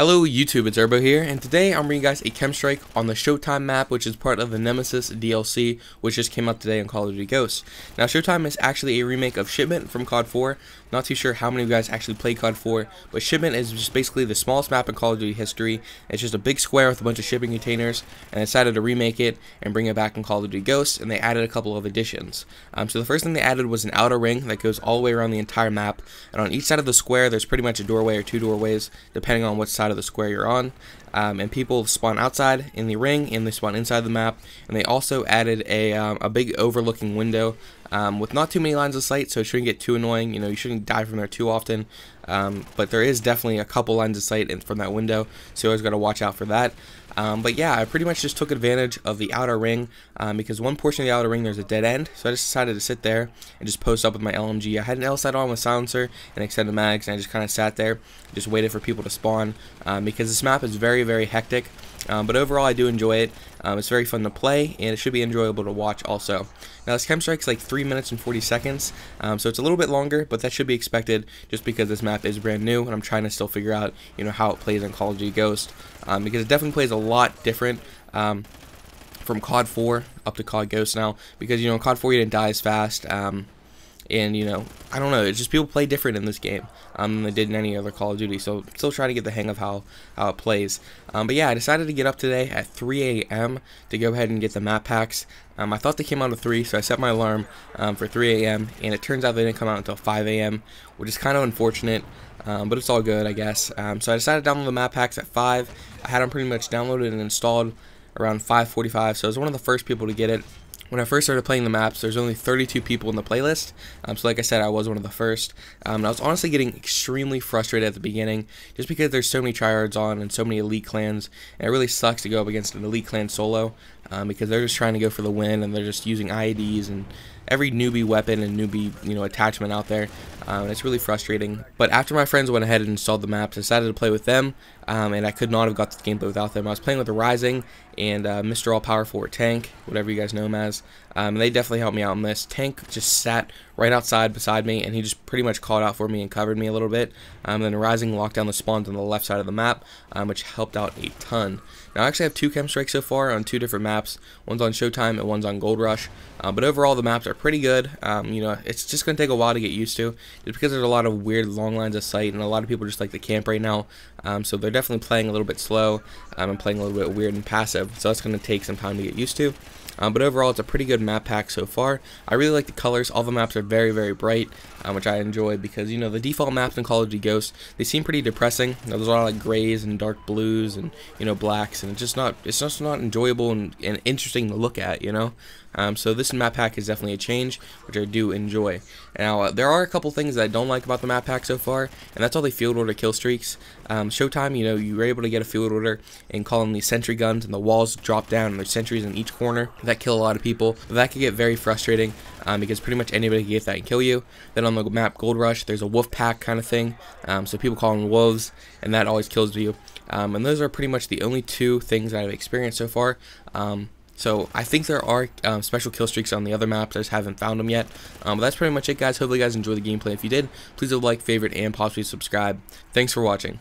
Hello YouTube, it's Urbo here, and today I'm bringing you guys a Chem Strike on the Showtime map, which is part of the Nemesis DLC, which just came out today on Call of Duty Ghosts. Now, Showtime is actually a remake of Shipment from COD 4. Not too sure how many of you guys actually played COD 4, but Shipment is just basically the smallest map in Call of Duty history. It's just a big square with a bunch of shipping containers, and I decided to remake it and bring it back in Call of Duty Ghosts, and they added a couple of additions. So the first thing they added was an outer ring that goes all the way around the entire map, and on each side of the square there's pretty much a doorway or two doorways, depending on which side of the square you're on. And people spawn outside in the ring and they spawn inside the map, and they also added a big overlooking window with not too many lines of sight, so it shouldn't get too annoying. You know, you shouldn't die from there too often, but there is definitely a couple lines of sight from that window, so you always got to watch out for that. But yeah, I pretty much just took advantage of the outer ring because one portion of the outer ring there's a dead end, so I just decided to sit there and just post up with my LMG. I had an L sight on with silencer and extended mags, and I just kind of sat there, just waited for people to spawn because this map is very hectic. But overall, I do enjoy it. It's very fun to play, and it should be enjoyable to watch also. Now, this Chem Strike's like 3 minutes and 40 seconds, so it's a little bit longer, but that should be expected just because this map is brand new, and I'm trying to still figure out, you know, how it plays on Call of Duty Ghost, because it definitely plays a lot different from COD 4 up to COD Ghost now, because, you know, in COD 4 you didn't die as fast, and, you know, I don't know, it's just people play different in this game than they did in any other Call of Duty, so I'm still trying to get the hang of how it plays. But yeah, I decided to get up today at 3 a.m. to go ahead and get the map packs. I thought they came out at 3, so I set my alarm for 3 a.m., and it turns out they didn't come out until 5 a.m., which is kind of unfortunate, but it's all good, I guess. So I decided to download the map packs at 5. I had them pretty much downloaded and installed around 5:45, so I was one of the first people to get it. When I first started playing the maps, there's only 32 people in the playlist, so like I said, I was one of the first. And I was honestly getting extremely frustrated at the beginning, just because there's so many tryhards on and so many elite clans, and it really sucks to go up against an elite clan solo, because they're just trying to go for the win, and they're just using IEDs and every newbie weapon and newbie, you know, attachment out there, and it's really frustrating. But after my friends went ahead and installed the maps, I decided to play with them, and I could not have got this gameplay without them. I was playing with the Rising and Mr. All Powerful, or Tank, whatever you guys know him as, and they definitely helped me out in this. Tank just sat right outside beside me, and he just pretty much called out for me and covered me a little bit. Then the Rising locked down the spawns on the left side of the map, which helped out a ton. Now, I actually have 2 Chem Strikes so far on 2 different maps. One's on Showtime and one's on Gold Rush. But overall, the maps are pretty good. You know, it's just going to take a while to get used to, just because there's a lot of weird long lines of sight, and a lot of people just like to camp right now. So they're definitely playing a little bit slow and playing a little bit weird and passive. So that's going to take some time to get used to. But overall, it's a pretty good map pack so far. I really like the colors. All the maps are very bright, which I enjoy because, you know, the default maps in Call of Duty Ghosts, they seem pretty depressing. There's a lot of like grays and dark blues and, you know, blacks, and it's just not enjoyable and interesting to look at, you know. So this map pack is definitely a change, which I do enjoy. Now, there are a couple things that I don't like about the map pack so far, and that's all the field order kill streaks. Showtime, you know, you were able to get a field order and call in these sentry guns, and the walls drop down, and there's sentries in each corner that kill a lot of people. But that could get very frustrating because pretty much anybody can get that and kill you. Then on the map Gold Rush, there's a wolf pack kind of thing, so people call them wolves, and that always kills you. And those are pretty much the only 2 things that I've experienced so far. So I think there are special kill streaks on the other maps. I just haven't found them yet. But that's pretty much it, guys. Hopefully you guys enjoy the gameplay. If you did, please leave a like, favorite, and possibly subscribe. Thanks for watching.